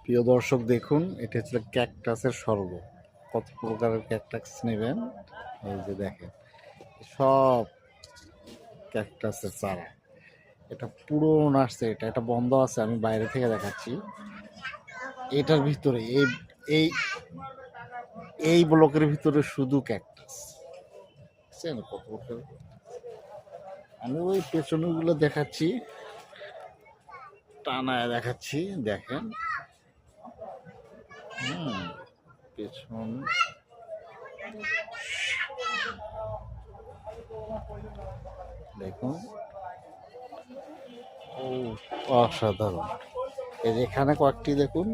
প্রিয় দর্শক দেখুন, এটা হচ্ছে ক্যাকটাসের স্বর্গ। কত প্রকারের ক্যাকটাস নেবেন, এই যে দেখেন সব ক্যাকটাসের চারা। এটা পুরো নার্সারি, এটা বন্ধ আছে, আমি বাইরে থেকে দেখাচ্ছি। এটার ভিতরে এই এই এই ব্লকের ভিতরে শুধু ক্যাকটাস, বুঝছেন কত প্রকার। আমি ওই পেছনেগুলো দেখাচ্ছি, টানায় দেখাচ্ছি, দেখেন। পেছন দেখুন, ও অসাধারণ। এই যে এখানে কয়েকটি দেখুন,